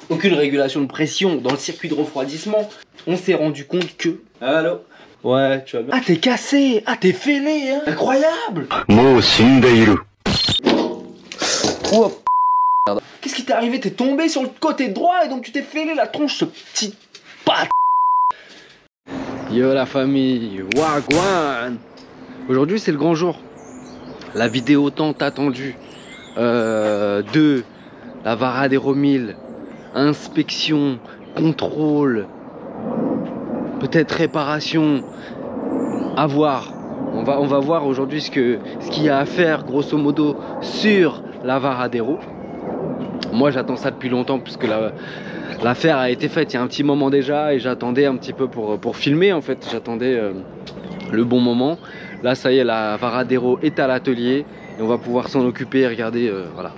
aucune régulation de pression dans le circuit de refroidissement. On s'est rendu compte que... Allô? Ouais, tu vas bien. Ah, t'es cassé. Ah, t'es fêlé, hein. Incroyable. Oh, qu'est-ce qui t'est arrivé? T'es tombé sur le côté droit et donc tu t'es fêlé la tronche, ce petit pat. Yo la famille, wagwan. Aujourd'hui c'est le grand jour. La vidéo tant attendue de la Varadero 1000. Inspection, contrôle, peut-être réparation. À voir. On va voir aujourd'hui ce qu'il y a à faire grosso modo sur la Varadero. Moi j'attends ça depuis longtemps puisque l'affaire a été faite il y a un petit moment déjà et j'attendais un petit peu pour filmer en fait. J'attendais le bon moment. Là ça y est, la Varadero est à l'atelier et on va pouvoir s'en occuper et regarder voilà,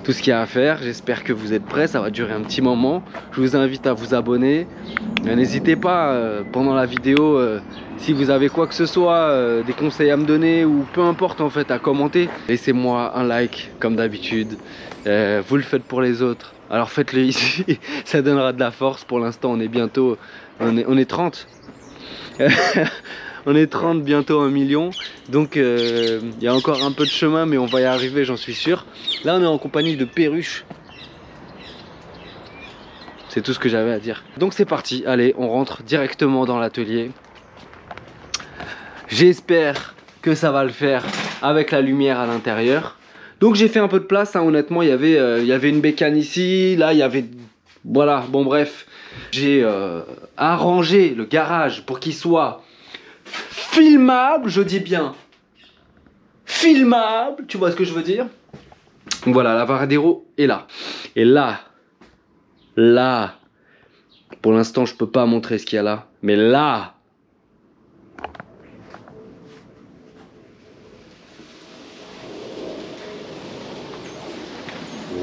tout ce qu'il y a à faire. J'espère que vous êtes prêts, ça va durer un petit moment. Je vous invite à vous abonner. N'hésitez pas pendant la vidéo si vous avez quoi que ce soit, des conseils à me donner ou peu importe en fait, à commenter. Laissez-moi un like comme d'habitude. Vous le faites pour les autres, alors faites-le ici. Ça donnera de la force. Pour l'instant on est bientôt, on est 30. On est 30, bientôt 1 million. Donc il y a encore un peu de chemin, mais on va y arriver, j'en suis sûr. Là on est en compagnie de Perruche. C'est tout ce que j'avais à dire. Donc c'est parti, allez, on rentre directement dans l'atelier. J'espère que ça va le faire avec la lumière à l'intérieur. Donc j'ai fait un peu de place, hein, honnêtement, il y avait une bécane ici, là il y avait... Voilà, bon bref. J'ai arrangé le garage pour qu'il soit filmable, je dis bien filmable, tu vois ce que je veux dire? Donc voilà, la Varadero est là. Et là, pour l'instant je peux pas montrer ce qu'il y a là, mais là...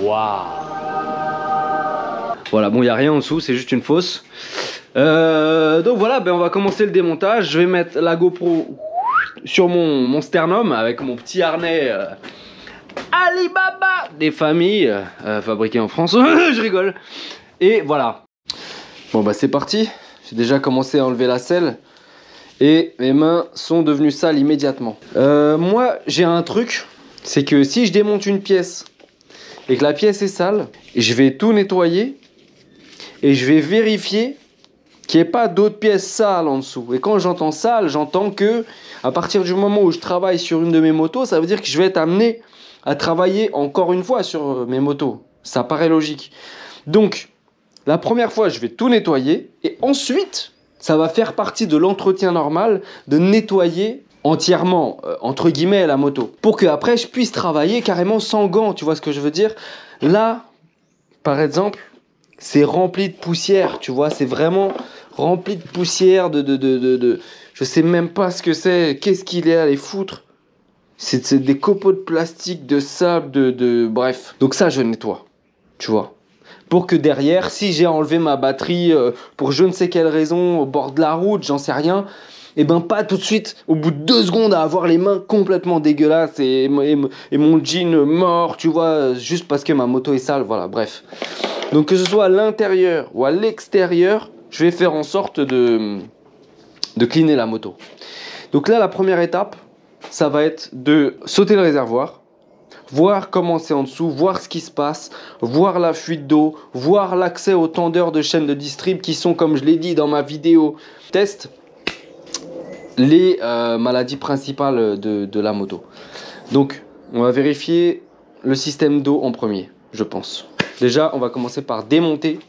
Waouh! Voilà, bon, il n'y a rien en dessous, c'est juste une fosse. Donc voilà, ben, on va commencer le démontage. Je vais mettre la GoPro sur mon sternum avec mon petit harnais Alibaba des familles, fabriqué en France. Je rigole. Et voilà. Bon, bah c'est parti. J'ai déjà commencé à enlever la selle. Et mes mains sont devenues sales immédiatement. Moi, j'ai un truc. C'est que si je démonte une pièce et que la pièce est sale, je vais tout nettoyer et je vais vérifier qu'il n'y ait pas d'autres pièces sales en dessous. Et quand j'entends sale, j'entends que à partir du moment où je travaille sur une de mes motos, ça veut dire que je vais être amené à travailler encore une fois sur mes motos. Ça paraît logique. Donc, la première fois, je vais tout nettoyer et ensuite, ça va faire partie de l'entretien normal de nettoyer entièrement, entre guillemets, la moto. Pour qu'après, je puisse travailler carrément sans gants, tu vois ce que je veux dire? Là, par exemple, c'est rempli de poussière, tu vois, c'est vraiment rempli de poussière, je sais même pas ce que c'est, qu'est-ce qu'il est à les foutre. C'est des copeaux de plastique, de sable, bref. Donc ça, je nettoie, tu vois. Pour que derrière, si j'ai enlevé ma batterie pour je ne sais quelle raison au bord de la route, j'en sais rien, et ben pas tout de suite, au bout de 2 secondes, à avoir les mains complètement dégueulasses et mon jean mort, tu vois, juste parce que ma moto est sale, voilà, bref. Donc que ce soit à l'intérieur ou à l'extérieur, je vais faire en sorte de cleaner la moto. Donc là, la première étape, ça va être de sauter le réservoir, voir comment c'est en dessous, voir ce qui se passe, voir la fuite d'eau, voir l'accès aux tendeurs de chaîne de distrib qui sont, comme je l'ai dit dans ma vidéo test, les maladies principales de la moto. Donc, on va vérifier le système d'eau en premier, je pense. Déjà, on va commencer par démonter.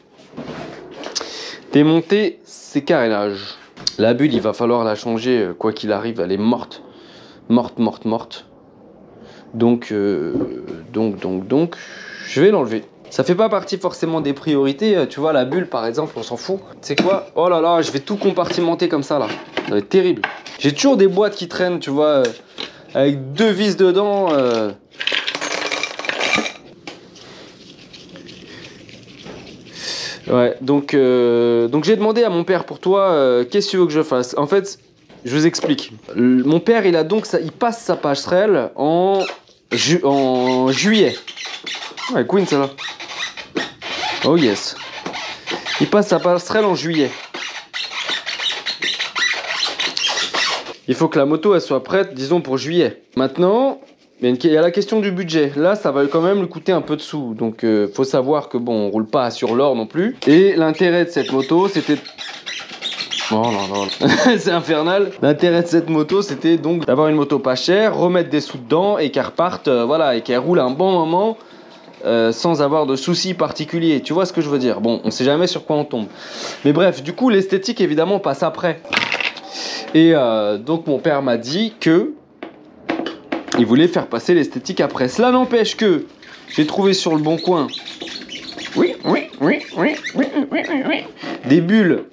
Démonter ces carénages. La bulle, il va falloir la changer, quoi qu'il arrive, elle est morte. Morte. Donc, je vais l'enlever. Ça fait pas partie forcément des priorités, tu vois, la bulle par exemple, on s'en fout. C'est quoi? Oh là là, je vais tout compartimenter comme ça là. Ça va être terrible. J'ai toujours des boîtes qui traînent, tu vois, avec 2 vis dedans. Ouais, donc j'ai demandé à mon père, pour toi, qu'est-ce que tu veux que je fasse? En fait, je vous explique. Mon père, il passe sa passerelle en juillet. Ouais, Queen, ça là. Oh yes. Il passe sa passerelle en juillet. Il faut que la moto elle soit prête, disons, pour juillet. Maintenant, il y a la question du budget. Là, ça va quand même lui coûter un peu de sous. Donc, faut savoir que bon, on roule pas sur l'or non plus. Et l'intérêt de cette moto, c'était... Oh là là, c'est infernal. L'intérêt de cette moto, c'était donc d'avoir une moto pas chère, remettre des sous dedans et qu'elle reparte, voilà, et qu'elle roule un bon moment sans avoir de soucis particuliers. Tu vois ce que je veux dire? Bon, on sait jamais sur quoi on tombe. Mais bref, du coup, l'esthétique, évidemment, passe après. Et donc, mon père m'a dit que il voulait faire passer l'esthétique après. Cela n'empêche que j'ai trouvé sur le bon coin des bulles,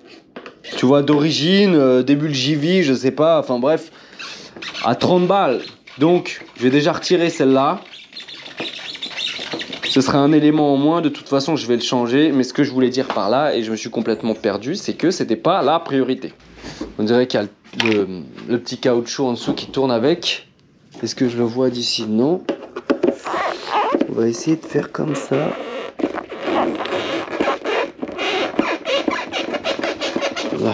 tu vois, d'origine, des bulles JV, je sais pas, enfin bref, à 30 balles. Donc, je vais déjà retirer celle-là. Ce sera un élément en moins, de toute façon, je vais le changer. Mais ce que je voulais dire par là, et je me suis complètement perdu, c'est que c'était pas la priorité. On dirait qu'il y a le petit caoutchouc en dessous qui tourne avec. Est-ce que je le vois d'ici? Non. On va essayer de faire comme ça. Là.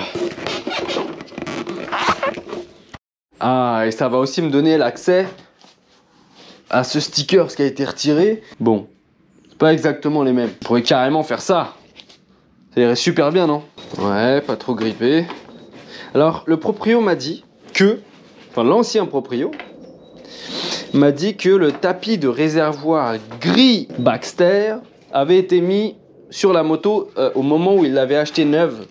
Ah, et ça va aussi me donner l'accès à ce sticker, ce qui a été retiré. Bon, c'est pas exactement les mêmes. On pourrait carrément faire ça. Ça irait super bien, non? Ouais, pas trop grippé. Alors, le proprio m'a dit que, enfin l'ancien proprio, m'a dit que le tapis de réservoir gris Baxter avait été mis sur la moto au moment où il l'avait acheté neuve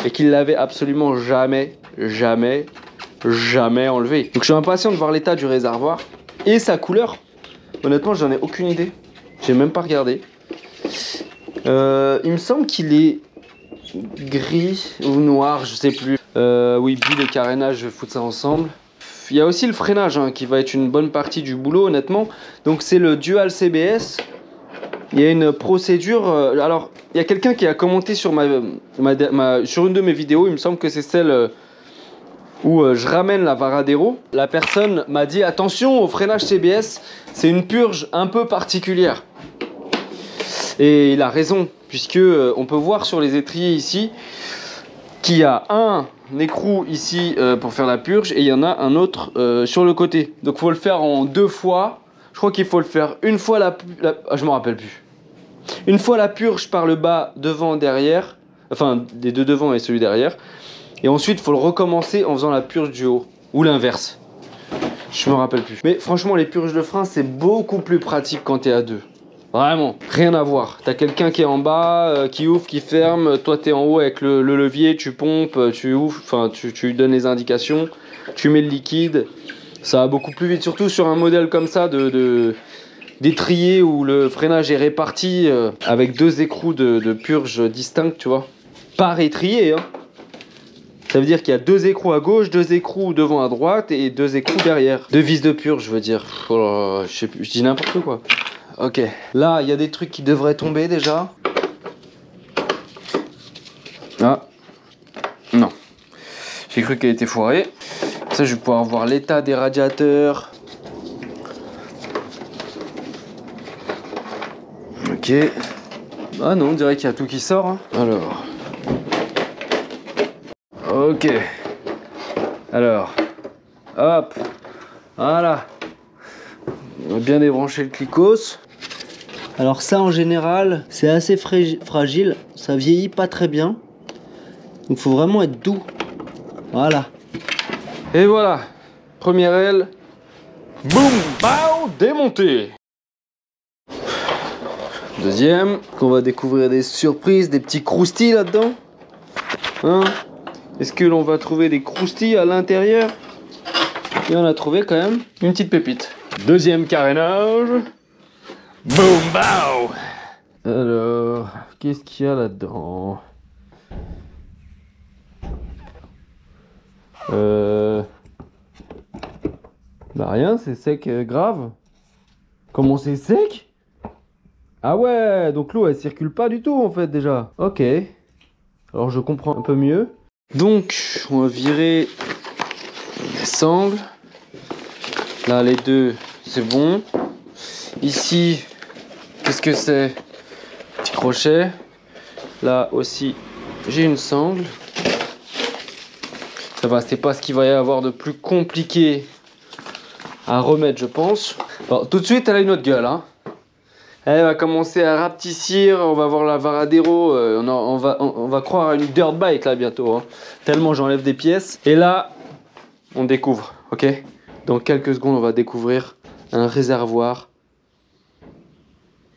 et qu'il l'avait absolument jamais enlevé. Donc je suis impatient de voir l'état du réservoir et sa couleur. Honnêtement, j'en ai aucune idée. J'ai même pas regardé. Il me semble qu'il est gris ou noir, je sais plus. Oui, bulle et carénage, je vais foutre ça ensemble. Il y a aussi le freinage hein, qui va être une bonne partie du boulot, honnêtement. Donc c'est le Dual CBS. Il y a une procédure. Alors, il y a quelqu'un qui a commenté sur sur une de mes vidéos. Il me semble que c'est celle où je ramène la Varadero. La personne m'a dit attention au freinage CBS. C'est une purge un peu particulière. Et il a raison, puisque on peut voir sur les étriers ici qu'il y a un écrou ici pour faire la purge et il y en a un autre sur le côté. Donc il faut le faire en 2 fois. Je crois qu'il faut le faire une fois je me rappelle plus. Une fois la purge par le bas, devant, derrière. Enfin, les deux devant et celui derrière. Et ensuite, il faut le recommencer en faisant la purge du haut. Ou l'inverse. Je me rappelle plus. Mais franchement, les purges de frein, c'est beaucoup plus pratique quand tu es à 2. Vraiment, rien à voir. T'as quelqu'un qui est en bas, qui ouvre, qui ferme. Toi, t'es en haut avec le levier, tu pompes, tu ouvres, enfin, tu lui donnes les indications, tu mets le liquide. Ça va beaucoup plus vite, surtout sur un modèle comme ça d'étrier où le freinage est réparti avec 2 écrous de purge distincts, tu vois. Par étrier, hein. Ça veut dire qu'il y a 2 écrous à gauche, 2 écrous devant à droite et 2 écrous derrière. 2 vis de purge, je veux dire. Oh là, je sais plus, je dis n'importe quoi. Ok, là il y a des trucs qui devraient tomber déjà. Ah, non. J'ai cru qu'elle était foirée. Ça, je vais pouvoir voir l'état des radiateurs. Ok. Ah non, on dirait qu'il y a tout qui sort. Hein. Alors. Ok. Alors. Hop. Voilà. On va bien débrancher le clicos. Alors ça en général c'est assez fragile, ça vieillit pas très bien. Donc faut vraiment être doux. Voilà. Et voilà. Première aile. Boum, bao, démonté. Deuxième. Qu'on va découvrir des surprises, des petits croustilles là-dedans. Hein? Est-ce que l'on va trouver des croustilles à l'intérieur? Et on a trouvé quand même une petite pépite. Deuxième carénage. Boum, bao. Alors, qu'est-ce qu'il y a là-dedans? Bah rien, c'est sec grave. Comment c'est sec? Ah ouais, donc l'eau elle circule pas du tout en fait déjà. Ok. Alors je comprends un peu mieux. Donc, on va virer les sangles. Là, les deux, c'est bon. Ici, qu'est-ce que c'est? Petit crochet. Là aussi, j'ai une sangle. Ça va, c'est pas ce qu'il va y avoir de plus compliqué à remettre, je pense. Bon, tout de suite, elle a une autre gueule, hein. Elle va commencer à rapetissir, on va voir la Varadero, on va croire à une dirt bike là bientôt, hein. Tellement j'enlève des pièces. Et là, on découvre, ok? Dans quelques secondes, on va découvrir un réservoir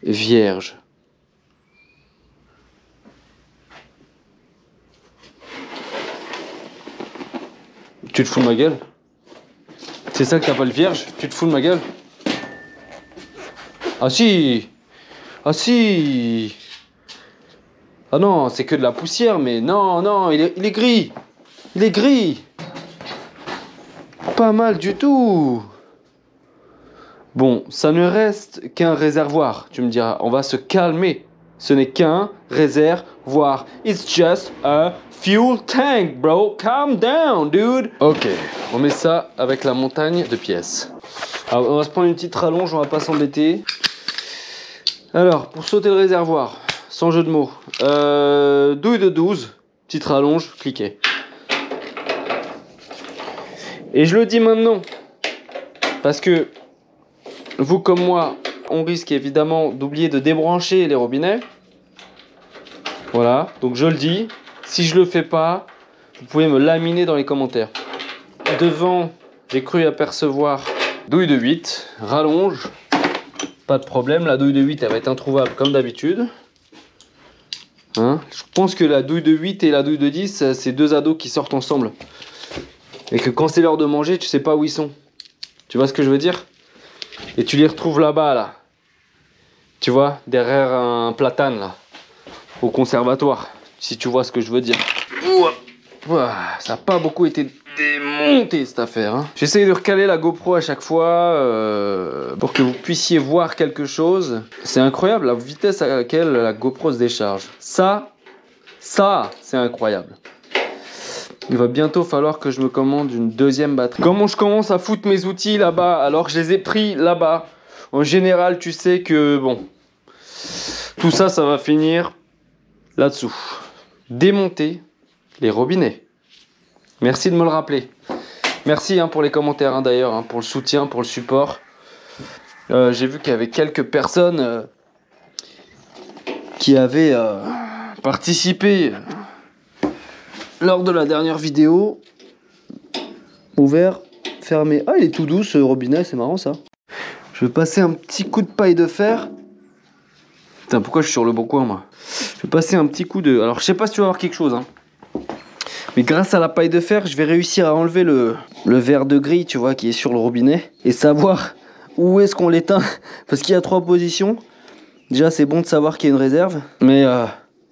vierge. Tu te fous de ma gueule? C'est ça que t'appelles vierge? Tu te fous de ma gueule? Ah si! Ah si! Ah non, c'est que de la poussière, mais non, non, il est gris! Il est gris! Pas mal du tout! Bon, ça ne reste qu'un réservoir, tu me diras. On va se calmer. Ce n'est qu'un réservoir. It's just a fuel tank, bro. Calm down, dude. Ok, on met ça avec la montagne de pièces. Alors, on va se prendre une petite rallonge, on va pas s'embêter. Alors, pour sauter le réservoir, sans jeu de mots, douille de 12, petite rallonge, cliquez. Et je le dis maintenant, parce que vous comme moi, on risque évidemment d'oublier de débrancher les robinets. Voilà, donc je le dis, si je le fais pas, vous pouvez me laminer dans les commentaires. Devant, j'ai cru apercevoir douille de 8, rallonge, pas de problème, la douille de 8 elle va être introuvable comme d'habitude. Hein, je pense que la douille de 8 et la douille de 10, c'est deux ados qui sortent ensemble. Et que quand c'est l'heure de manger, tu sais pas où ils sont. Tu vois ce que je veux dire? Et tu les retrouves là-bas, là. Tu vois, derrière un platane, là. Au conservatoire. Si tu vois ce que je veux dire. Ouah, ça n'a pas beaucoup été démonté, cette affaire. Hein. J'essaye de recaler la GoPro à chaque fois pour que vous puissiez voir quelque chose. C'est incroyable la vitesse à laquelle la GoPro se décharge. Ça, c'est incroyable. Il va bientôt falloir que je me commande une deuxième batterie. Comment je commence à foutre mes outils là-bas alors que je les ai pris là-bas? En général, tu sais que bon, tout ça, ça va finir là-dessous. Démonter les robinets. Merci de me le rappeler. Merci pour les commentaires d'ailleurs, pour le soutien, pour le support. J'ai vu qu'il y avait quelques personnes qui avaient participé lors de la dernière vidéo. Ouvert, fermé. Ah, il est tout doux ce robinet, c'est marrant ça. Je vais passer un petit coup de paille de fer. Putain, pourquoi je suis sur le bon coin moi? Je vais passer un petit coup de... Alors je sais pas si tu vas voir quelque chose, hein. Mais grâce à la paille de fer, je vais réussir à enlever le verre de gris, tu vois, qui est sur le robinet. Et savoir où est-ce qu'on l'éteint. Parce qu'il y a 3 positions. Déjà, c'est bon de savoir qu'il y a une réserve. Mais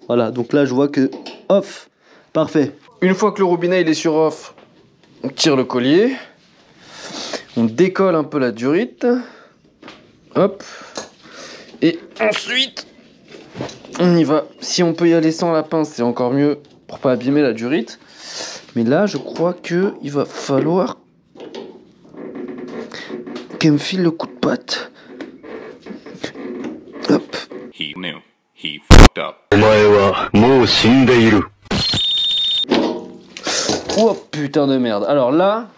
voilà, donc là, je vois que off. Parfait. Une fois que le robinet il est sur off, on tire le collier. On décolle un peu la durite. Hop. Et ensuite, on y va. Si on peut y aller sans la pince, c'est encore mieux pour pas abîmer la durite. Mais là, je crois que il va falloir qu'elle me file le coup de patte. Hop. He knew. He fucked up. Oh putain de merde. Alors là,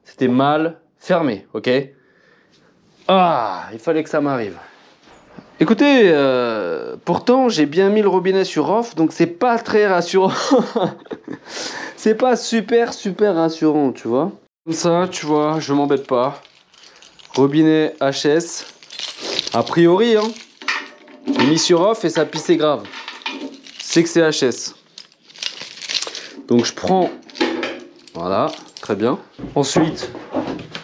c'était mal fermé, ok? Ah, il fallait que ça m'arrive. Écoutez, pourtant j'ai bien mis le robinet sur off, donc c'est pas très rassurant. C'est pas super rassurant, tu vois. Comme ça, tu vois, je m'embête pas. Robinet HS. A priori, hein. J'ai mis sur off et ça pissait grave. C'est que c'est HS. Donc je prends... Voilà, très bien. Ensuite,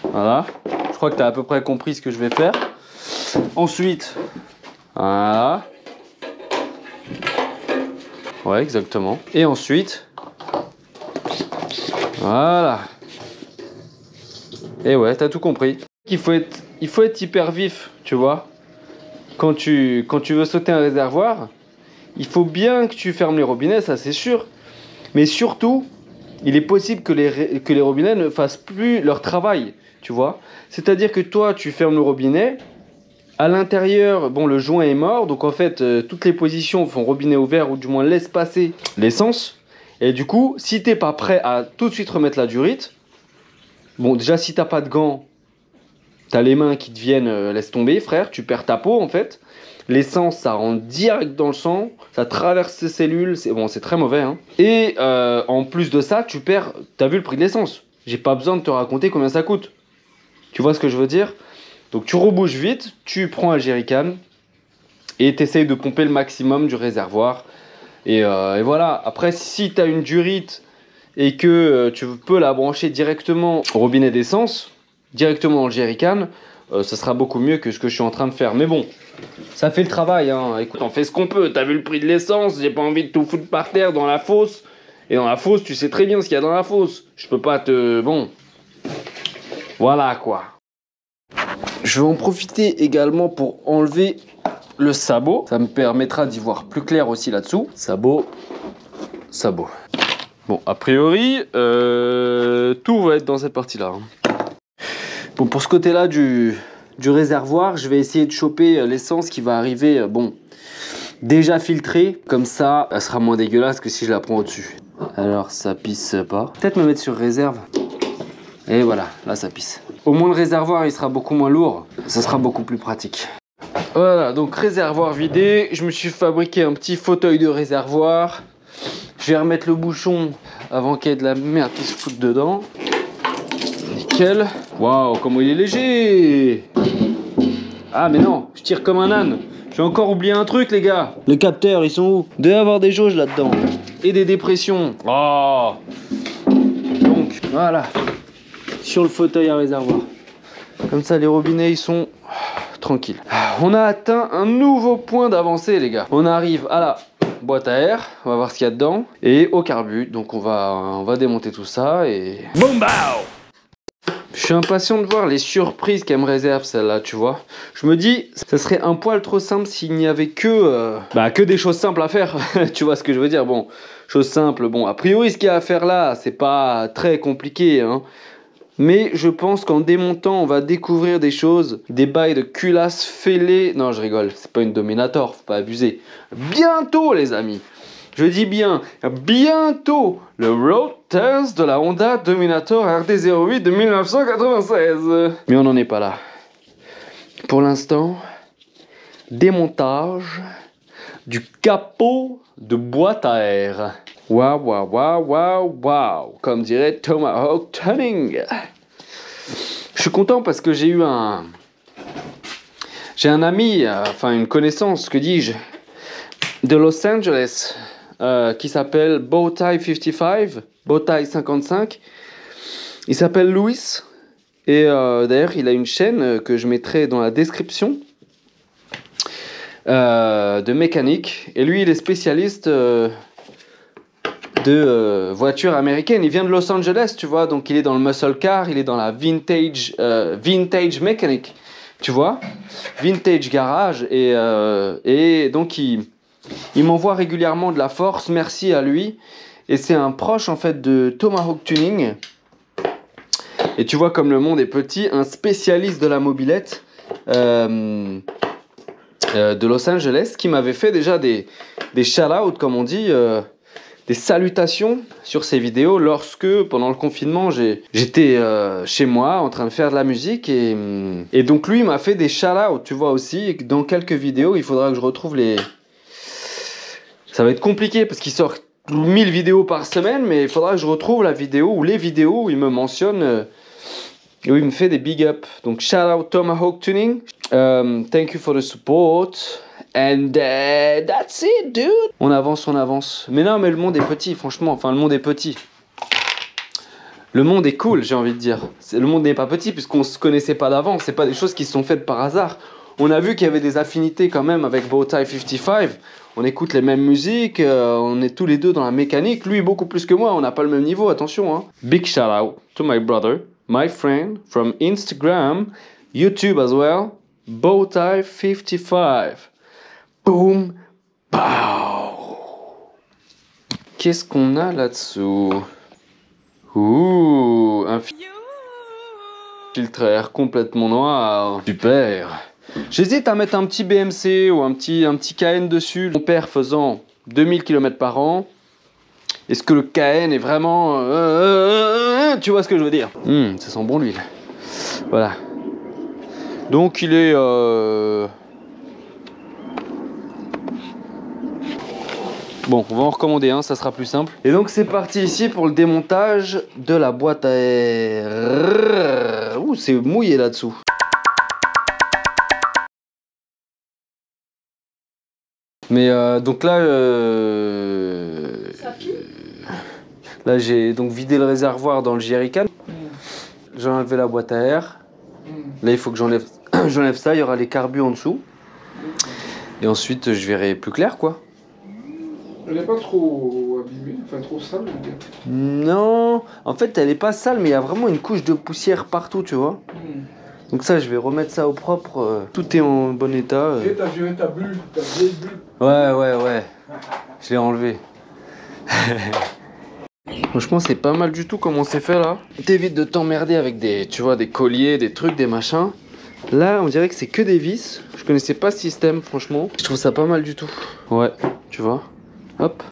voilà. Je crois que tu as à peu près compris ce que je vais faire. Ensuite, voilà. Ouais, exactement. Et ensuite, voilà. Et ouais, t'as tout compris. Il faut être hyper vif, tu vois. Quand tu veux sauter un réservoir, il faut bien que tu fermes les robinets, ça c'est sûr. Mais surtout, il est possible que les robinets ne fassent plus leur travail, tu vois. C'est-à-dire que toi, tu fermes le robinet, À l'intérieur, bon, le joint est mort, donc en fait, toutes les positions font robinet ouvert ou du moins laissent passer l'essence. Et du coup, si t'es pas prêt à tout de suite remettre la durite, bon, déjà si t'as pas de gants, t'as les mains qui te viennent, laisse tomber, frère, tu perds ta peau en fait. L'essence, ça rentre direct dans le sang, ça traverse tes cellules, c'est bon, c'est très mauvais. Hein. Et en plus de ça, tu perds. T'as vu le prix de l'essence? J'ai pas besoin de te raconter combien ça coûte. Tu vois ce que je veux dire? Donc tu rebouches vite, tu prends un jerrycan et t'essayes de pomper le maximum du réservoir. Et voilà. Après, si t'as une durite et que tu peux la brancher directement au robinet d'essence, directement dans le jerrycan, ça sera beaucoup mieux que ce que je suis en train de faire. Mais bon, ça fait le travail, hein. Écoute, on fait ce qu'on peut. T'as vu le prix de l'essence, j'ai pas envie de tout foutre par terre dans la fosse. Et dans la fosse, tu sais très bien ce qu'il y a dans la fosse. Je peux pas te... Bon. Voilà, quoi. Je vais en profiter également pour enlever le sabot. Ça me permettra d'y voir plus clair aussi là-dessous. Sabot. Sabot. Bon, a priori, tout va être dans cette partie-là. Bon, pour ce côté-là du réservoir, je vais essayer de choper l'essence qui va arriver, bon, déjà filtrée. Comme ça, elle sera moins dégueulasse que si je la prends au-dessus. Alors, ça pisse pas. Peut-être me mettre sur réserve. Et voilà, là, ça pisse. Au moins, le réservoir, il sera beaucoup moins lourd. Ça sera beaucoup plus pratique. Voilà, donc réservoir vidé. Je me suis fabriqué un petit fauteuil de réservoir. Je vais remettre le bouchon avant qu'il y ait de la merde qui se foute dedans. Nickel. Waouh, comment il est léger. Ah mais non, je tire comme un âne. J'ai encore oublié un truc les gars. Les capteurs, ils sont où? Il doit y avoir des jauges là-dedans. Et des dépressions. Oh. Donc, voilà. Sur le fauteuil à réservoir. Comme ça, les robinets, ils sont tranquilles. On a atteint un nouveau point d'avancée les gars. On arrive à la boîte à air, on va voir ce qu'il y a dedans, et au carbu. Donc on va démonter tout ça et... Boom bao. Je suis impatient de voir les surprises qu'elle me réserve celle-là, tu vois. Je me dis, ça serait un poil trop simple s'il n'y avait que des choses simples à faire. Tu vois ce que je veux dire? Bon, choses simples, bon, a priori ce qu'il y a à faire là, c'est pas très compliqué, hein. Mais je pense qu'en démontant, on va découvrir des choses, des bails de culasse fêlés. Non, je rigole, c'est pas une Dominator, faut pas abuser. Bientôt, les amis, je dis bien, bientôt, le road test de la Honda Dominator RD08 de 1996. Mais on n'en est pas là. Pour l'instant, démontage du capot de boîte à air. Waouh, waouh, waouh, waouh, waouh, comme dirait Tomahawk Tuning. Je suis content parce que j'ai un ami, enfin une connaissance, que dis-je, de Los Angeles, qui s'appelle Bowtie 55, Bowtie 55. Il s'appelle Louis, et d'ailleurs il a une chaîne que je mettrai dans la description, de mécanique. Et lui il est spécialiste de voitures américaines. Il vient de Los Angeles, tu vois, donc il est dans le muscle car, il est dans la vintage mécanique, tu vois, vintage garage, et donc il m'envoie régulièrement de la force, merci à lui, et c'est un proche en fait de Tomahawk Tuning. Et tu vois comme le monde est petit, un spécialiste de la mobilette de Los Angeles qui m'avait fait déjà des shout-out, comme on dit, des salutations sur ces vidéos lorsque, pendant le confinement, j'étais chez moi en train de faire de la musique, et donc lui m'a fait des shout-outs, tu vois aussi, et dans quelques vidéos, il faudra que je retrouve les... Ça va être compliqué parce qu'il sort 1000 vidéos par semaine, mais il faudra que je retrouve la vidéo ou les vidéos où il me mentionne et où il me fait des big up. Donc shout-out Tomahawk Tuning, thank you for the support. And that's it, dude. On avance, on avance. Mais non, mais le monde est petit, franchement. Enfin, le monde est petit. Le monde est cool, j'ai envie de dire. Le monde n'est pas petit puisqu'on se connaissait pas d'avant. C'est pas des choses qui se sont faites par hasard. On a vu qu'il y avait des affinités quand même avec Bowtie 55. On écoute les mêmes musiques. On est tous les deux dans la mécanique. Lui, beaucoup plus que moi. On n'a pas le même niveau, attention. Hein. Big shout out to my brother, my friend from Instagram, YouTube as well, Bowtie 55. Boom, pow. Qu'est-ce qu'on a là-dessous? Ouh, un filtre à air complètement noir. Super. J'hésite à mettre un petit BMC ou un petit KN dessus. Mon père faisant 2000 km par an. Est-ce que le KN est vraiment... tu vois ce que je veux dire? Ça sent bon l'huile. Voilà. Donc il est... Bon, on va en recommander un, ça sera plus simple. Et donc c'est parti ici pour le démontage de la boîte à air. Ouh, c'est mouillé là-dessous. Mais donc là... Là j'ai donc vidé le réservoir dans le jerrycan. J'ai enlevé la boîte à air. Là il faut que j'enlève ça, il y aura les carbus en dessous. Et ensuite je verrai plus clair quoi. Elle n'est pas trop abîmée, enfin trop sale, je veux dire. Non, en fait elle est pas sale mais il y a vraiment une couche de poussière partout tu vois. Donc ça je vais remettre ça au propre, tout est en bon état. Et t'as viré ta bulle, ta vieille bulle. Ouais, je l'ai enlevé. Franchement c'est pas mal du tout comment c'est fait là. T'évites de t'emmerder avec des, tu vois, des colliers, des trucs, des machins. Là on dirait que c'est que des vis. Je connaissais pas ce système franchement. Je trouve ça pas mal du tout. Ouais, tu vois. Hop.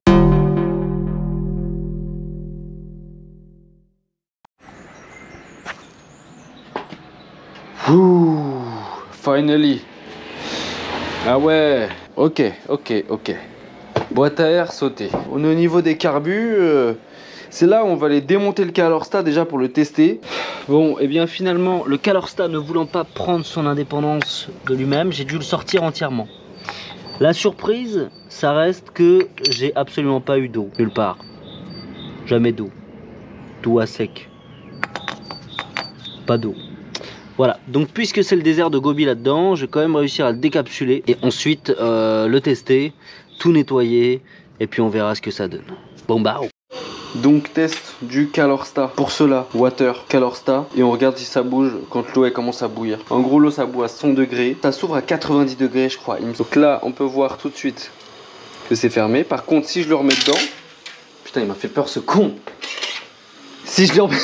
Ouh, finally. Ah ouais. Ok. Boîte à air sautée. On est au niveau des carbus. C'est là où on va aller démonter le Calorstat déjà pour le tester. Bon, et bien finalement, le Calorstat ne voulant pas prendre son indépendance de lui-même, j'ai dû le sortir entièrement. La surprise, ça reste que j'ai absolument pas eu d'eau, nulle part. Jamais d'eau. Tout à sec. Pas d'eau. Voilà, donc puisque c'est le désert de Gobi là-dedans, je vais quand même réussir à le décapsuler et ensuite le tester, tout nettoyer et puis on verra ce que ça donne. Bon bah. Donc test du Calorstat. Pour cela, water, Calorstat. Et on regarde si ça bouge quand l'eau commence à bouillir. En gros l'eau ça bout à 100 degrés. Ça s'ouvre à 90 degrés je crois. Donc là on peut voir tout de suite que c'est fermé. Par contre si je le remets dedans... Putain il m'a fait peur ce con. Si je le remets...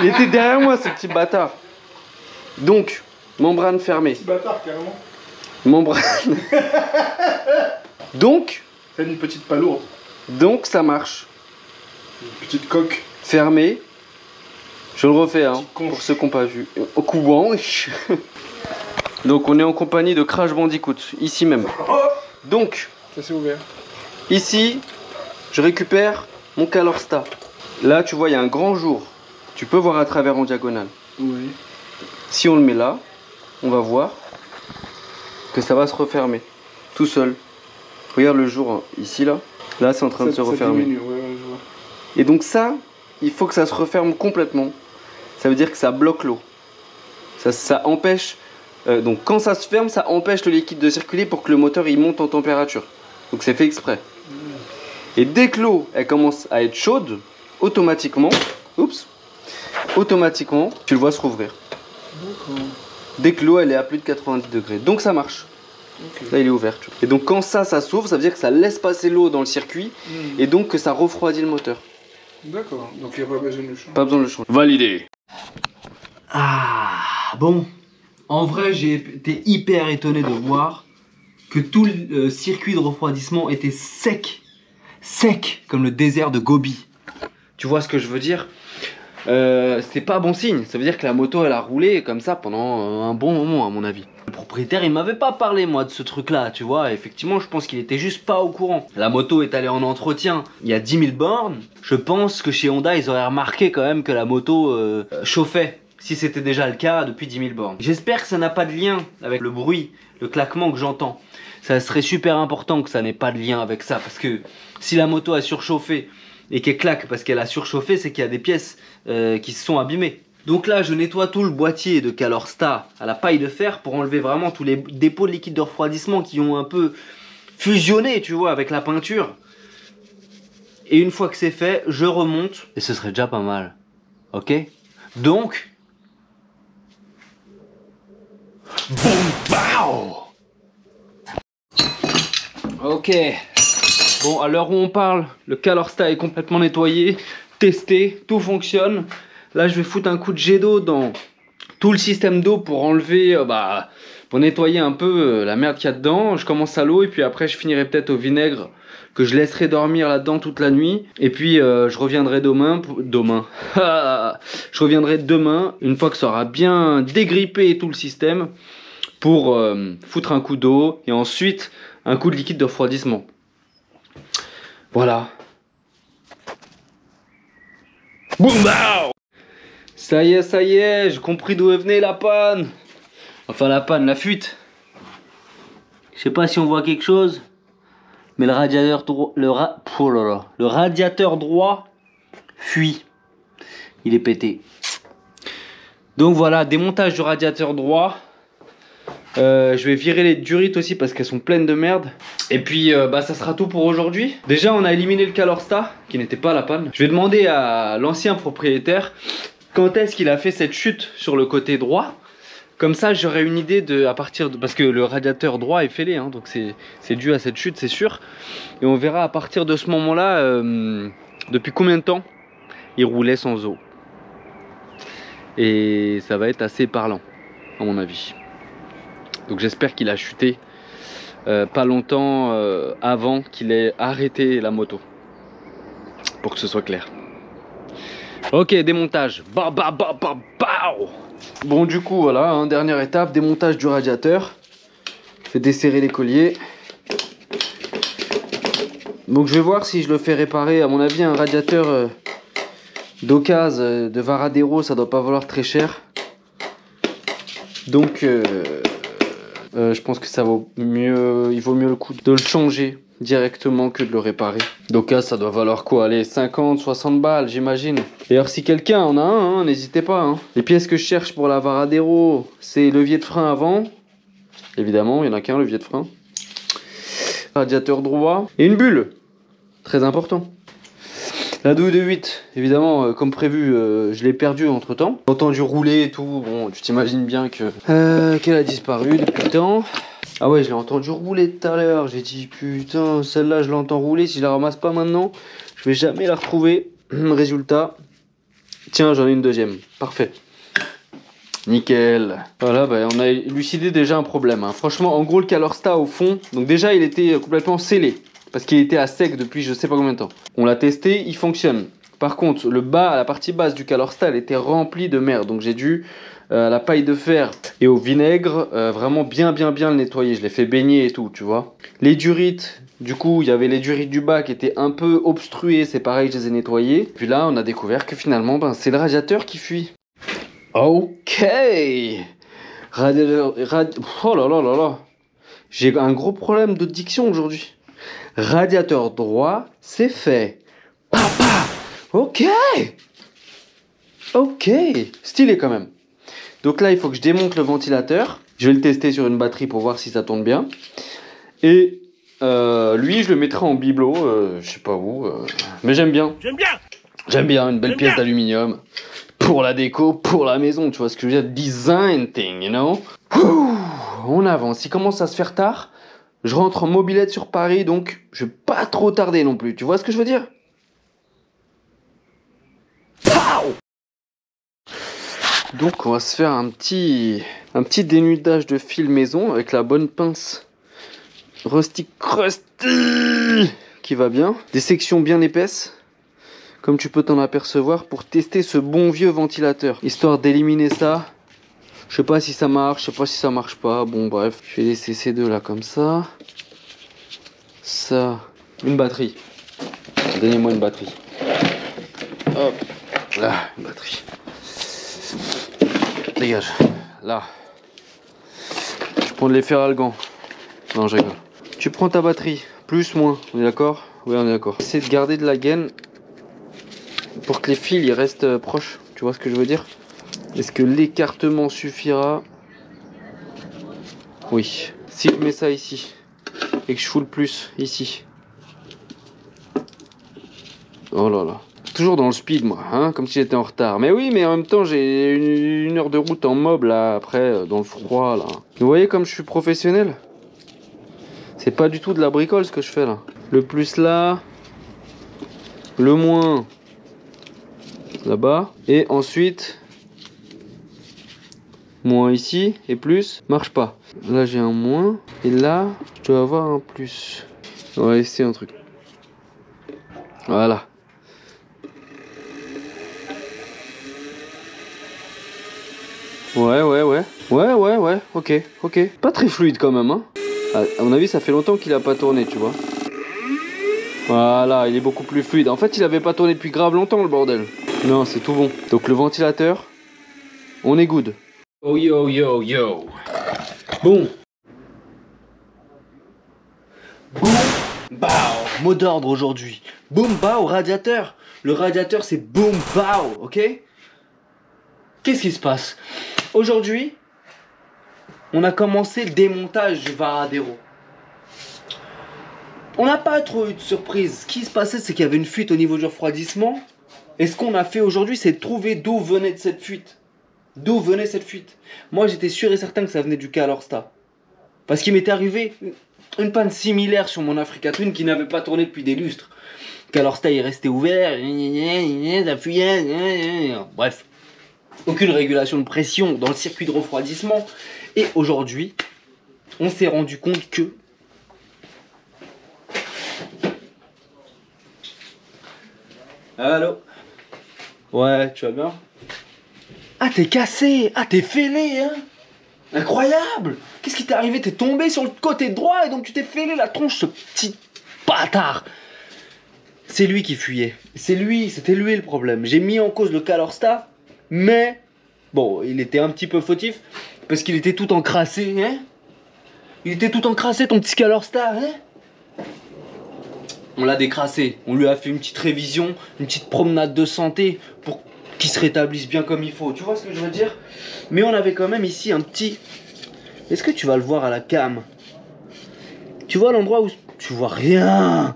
Il était derrière moi ce petit bâtard. Donc membrane fermée. Petit bâtard carrément. Membrane. Donc... Fais une petite palourde. Donc ça marche. Une petite coque. Fermé. Je le refais hein, pour ceux qui n'ont pas vu. Au couvent. Donc on est en compagnie de Crash Bandicoot, ici même. Donc, Ça s'est ouvert. ici, je récupère mon Calorstat. Là, tu vois, il y a un grand jour. Tu peux voir à travers en diagonale. Oui. Si on le met là, on va voir que ça va se refermer. Tout seul. Regarde le jour hein, ici, là. Là, c'est en train de se refermer. Diminue, ouais, je vois. Et donc ça, il faut que ça se referme complètement. Ça veut dire que ça bloque l'eau. Ça empêche... donc quand ça se ferme, ça empêche le liquide de circuler pour que le moteur il monte en température. Donc c'est fait exprès. Et dès que l'eau elle commence à être chaude, automatiquement, tu le vois se rouvrir. Dès que l'eau elle est à plus de 90 degrés. Donc ça marche. Okay. Là il est ouvert. Et donc quand ça s'ouvre, ça veut dire que ça laisse passer l'eau dans le circuit et donc que ça refroidit le moteur. D'accord, donc il n'y a pas besoin de le changer. Pas besoin de le changer. Validé. Ah, bon. En vrai, j'ai été hyper étonné de voir que tout le circuit de refroidissement était sec. Sec, comme le désert de Gobi. Tu vois ce que je veux dire? C'est pas bon signe. Ça veut dire que la moto, elle a roulé comme ça pendant un bon moment, à mon avis. Le propriétaire, il m'avait pas parlé, moi, de ce truc-là, tu vois. Effectivement, je pense qu'il était juste pas au courant. La moto est allée en entretien il y a 10 000 bornes. Je pense que chez Honda, ils auraient remarqué quand même que la moto chauffait. Si c'était déjà le cas depuis 10 000 bornes. J'espère que ça n'a pas de lien avec le bruit, le claquement que j'entends. Ça serait super important que ça n'ait pas de lien avec ça. Parce que si la moto a surchauffé et qu'elle claque parce qu'elle a surchauffé, c'est qu'il y a des pièces qui se sont abîmées. Donc là, je nettoie tout le boîtier de Calorstat à la paille de fer pour enlever vraiment tous les dépôts de liquide de refroidissement qui ont un peu fusionné, tu vois, avec la peinture. Et une fois que c'est fait, je remonte. Et ce serait déjà pas mal. Ok? Donc... Boum, pow. Ok. Bon, à l'heure où on parle, le Calorstat est complètement nettoyé, testé, tout fonctionne. Là, je vais foutre un coup de jet d'eau dans tout le système d'eau pour enlever, pour nettoyer un peu la merde qu'il y a dedans. Je commence à l'eau et puis après je finirai peut-être au vinaigre que je laisserai dormir là-dedans toute la nuit. Et puis je reviendrai demain. Je reviendrai demain une fois que ça aura bien dégrippé tout le système pour foutre un coup d'eau et ensuite un coup de liquide de refroidissement. Voilà. Boum bah. Ça y est, j'ai compris d'où venait la panne. Enfin la panne, la fuite. Je sais pas si on voit quelque chose, mais le radiateur droit, le radiateur droit fuit. Il est pété. Donc voilà, démontage du radiateur droit. Je vais virer les durites aussi parce qu'elles sont pleines de merde. Et puis ça sera tout pour aujourd'hui. Déjà on a éliminé le Calorsta qui n'était pas la panne. Je vais demander à l'ancien propriétaire quand est-ce qu'il a fait cette chute sur le côté droit. Comme ça j'aurai une idée de parce que le radiateur droit est fêlé hein, donc c'est dû à cette chute c'est sûr. Et on verra à partir de ce moment là depuis combien de temps il roulait sans eau. Et ça va être assez parlant à mon avis. Donc j'espère qu'il a chuté pas longtemps avant qu'il ait arrêté la moto. Pour que ce soit clair. Ok, démontage. Bon du coup voilà, hein, dernière étape, démontage du radiateur. Je vais desserrer les colliers. Donc je vais voir si je le fais réparer. À mon avis un radiateur d'occasion de Varadero ça doit pas valoir très cher. Donc je pense que ça vaut mieux, il vaut mieux le coup de le changer directement que de le réparer. Donc là, ça doit valoir quoi? Allez, 50, 60 balles, j'imagine. D'ailleurs, si quelqu'un en a un, hein, n'hésitez pas. Hein. Les pièces que je cherche pour la Varadero, c'est levier de frein avant. Évidemment, il n'y en a qu'un, levier de frein. Radiateur droit. Et une bulle. Très important. La douille de 8, évidemment, comme prévu, je l'ai perdue entre temps. J'ai entendu rouler et tout. Bon, tu t'imagines bien que qu'elle a disparu depuis le temps. Ah ouais, je l'ai entendu rouler tout à l'heure. J'ai dit putain, celle-là, je l'entends rouler. Si je la ramasse pas maintenant, je vais jamais la retrouver. Résultat, tiens, j'en ai une deuxième. Parfait. Nickel. Voilà, on a élucidé déjà un problème. Hein. Franchement, en gros, le Calorsta au fond, donc déjà, il était complètement scellé. Parce qu'il était à sec depuis je sais pas combien de temps. On l'a testé, il fonctionne. Par contre, la partie basse du Calorsta, elle était remplie de merde. Donc j'ai dû, à la paille de fer et au vinaigre, vraiment bien le nettoyer. Je l'ai fait baigner et tout, tu vois. Les durites, du coup, il y avait les durites du bas qui étaient un peu obstruées. C'est pareil, je les ai nettoyées. Puis là, on a découvert que finalement, c'est le radiateur qui fuit. Ok. Oh là là là là. J'ai un gros problème de diction aujourd'hui. Radiateur droit, c'est fait. Papa. Ok. Ok. Stylé quand même. Donc là, il faut que je démonte le ventilateur. Je vais le tester sur une batterie pour voir si ça tourne bien. Et lui, je le mettrai en bibelot. Je sais pas où. Mais j'aime bien. J'aime bien une belle pièce d'aluminium. Pour la déco, pour la maison. Tu vois ce que je veux dire? Design thing, you know? On avance. Il commence à se faire tard. Je rentre en mobilette sur Paris, donc je vais pas trop tarder non plus. Tu vois ce que je veux dire? Pow! Donc on va se faire un petit dénudage de fil maison avec la bonne pince Rustic Krusty qui va bien. Des sections bien épaisses, comme tu peux t'en apercevoir, pour tester ce bon vieux ventilateur. Histoire d'éliminer ça. Je sais pas si ça marche, je sais pas si ça marche pas. Bon bref, je vais laisser ces deux là comme ça. Ça, une batterie. Donnez-moi une batterie. Hop, là, une batterie. Dégage, là. Je prends de l'efferalgan. Non, je rigole. Tu prends ta batterie, plus, moins, on est d'accord? Oui, on est d'accord. Essaye de garder de la gaine pour que les fils ils restent proches. Tu vois ce que je veux dire? Est-ce que l'écartement suffira? Oui. Si je mets ça ici et que je fous le plus ici. Oh là là. Toujours dans le speed moi, hein, comme si j'étais en retard. Mais oui, mais en même temps j'ai une heure de route en mob là, après, dans le froid là. Vous voyez comme je suis professionnel? C'est pas du tout de la bricole ce que je fais là. Le plus là, le moins là-bas, et ensuite Moins ici et plus, marche pas. Là j'ai un moins et là je dois avoir un plus. On va essayer un truc. Voilà. Ouais, ok. Pas très fluide quand même, hein. À mon avis, ça fait longtemps qu'il a pas tourné, tu vois. Voilà, il est beaucoup plus fluide. En fait, il avait pas tourné depuis grave longtemps, le bordel. Non, c'est tout bon. Donc le ventilateur, on est good. Oh yo. Bon. Boum, bao. Mot d'ordre aujourd'hui. Boum, bao, radiateur. Le radiateur, c'est boum, bao, ok? Qu'est-ce qui se passe? Aujourd'hui, on a commencé le démontage du Varadero. On n'a pas trop eu de surprise. Ce qui se passait, c'est qu'il y avait une fuite au niveau du refroidissement. Et ce qu'on a fait aujourd'hui, c'est de trouver d'où venait cette fuite. D'où venait cette fuite. Moi, j'étais sûr et certain que ça venait du Calorsta. Parce qu'il m'était arrivé une panne similaire sur mon Africa Twin qui n'avait pas tourné depuis des lustres. Calorsta est resté ouvert, ça fuyait, bref. Aucune régulation de pression dans le circuit de refroidissement. Et aujourd'hui, on s'est rendu compte que... Allô? Ouais, tu vas bien? Ah, t'es cassé! Ah, t'es fêlé, hein? Incroyable! Qu'est-ce qui t'est arrivé? T'es tombé sur le côté droit et donc tu t'es fêlé la tronche, ce petit bâtard! C'est lui qui fuyait. C'était lui le problème. J'ai mis en cause le Calorsta, mais bon, il était un petit peu fautif parce qu'il était tout encrassé, hein? Il était tout encrassé, ton petit Calorsta, hein? On l'a décrassé. On lui a fait une petite révision, une petite promenade de santé pour qu'il se rétablisse bien comme il faut. Tu vois ce que je veux dire? Mais on avait quand même ici un petit... Est-ce que tu vas le voir à la cam? Tu vois l'endroit où... Tu vois rien.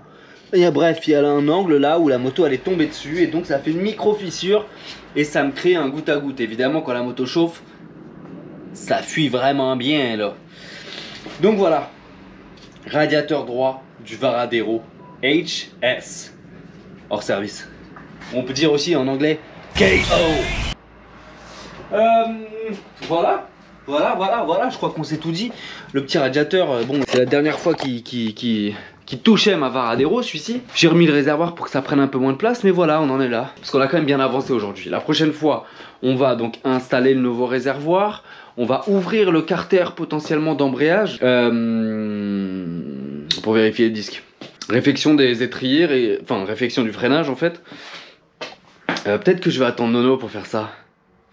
Bref, il y a un angle là où la moto elle est tombée dessus et donc ça fait une micro fissure et ça me crée un goutte à goutte. Évidemment, quand la moto chauffe, ça fuit vraiment bien là. Donc voilà, radiateur droit du Varadero HS hors service. On peut dire aussi en anglais KO. Voilà, je crois qu'on s'est tout dit. Le petit radiateur, bon, c'est la dernière fois qui touchait ma Varadero, celui-ci. J'ai remis le réservoir pour que ça prenne un peu moins de place, mais voilà, on en est là. Parce qu'on a quand même bien avancé aujourd'hui. La prochaine fois, on va donc installer le nouveau réservoir. On va ouvrir le carter potentiellement d'embrayage pour vérifier les disques. Réfection des étriers, enfin réfection du freinage en fait. Peut-être que je vais attendre Nono pour faire ça.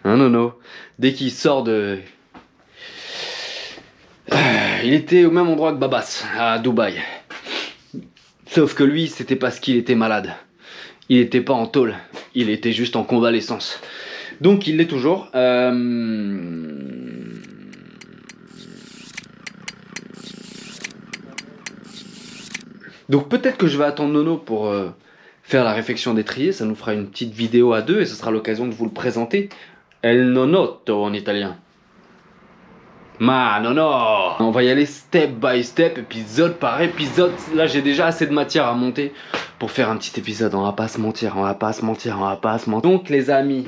Hein Nono? Dès qu'il sort de... il était au même endroit que Babas, à Dubaï. Sauf que lui, c'était parce qu'il était malade. Il était pas en tôle, il était juste en convalescence. Donc il l'est toujours. Donc peut-être que je vais attendre Nono pour faire la réfection d'étrier. Ça nous fera une petite vidéo à deux et ce sera l'occasion de vous le présenter. El nonotto en italien. Ma nono. On va y aller step by step, épisode par épisode. Là j'ai déjà assez de matière à monter pour faire un petit épisode. On va pas se mentir. Donc les amis,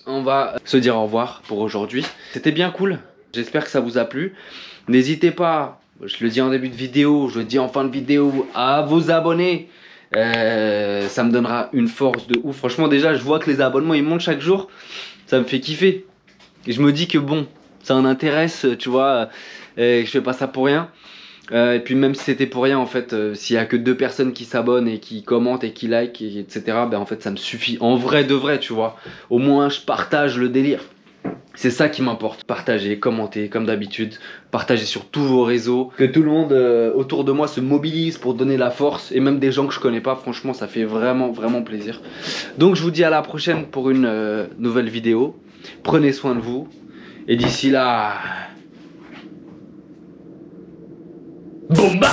on va se dire au revoir pour aujourd'hui. C'était bien cool. J'espère que ça vous a plu. N'hésitez pas, je le dis en début de vidéo, je le dis en fin de vidéo, à vous abonner. Ça me donnera une force de ouf. Franchement déjà je vois que les abonnements ils montent chaque jour. Ça me fait kiffer. Et je me dis que bon, ça en intéresse, tu vois, que je fais pas ça pour rien. Et puis même si c'était pour rien en fait, s'il y a que 2 personnes qui s'abonnent et qui commentent et qui like etc. Ben en fait ça me suffit. En vrai de vrai tu vois. Au moins je partage le délire. C'est ça qui m'importe. Partagez, commentez comme d'habitude. Partagez sur tous vos réseaux. Que tout le monde autour de moi se mobilise pour donner la force. Et même des gens que je connais pas. Franchement, ça fait vraiment, vraiment plaisir. Donc je vous dis à la prochaine pour une nouvelle vidéo. Prenez soin de vous. Et d'ici là... Boum, bah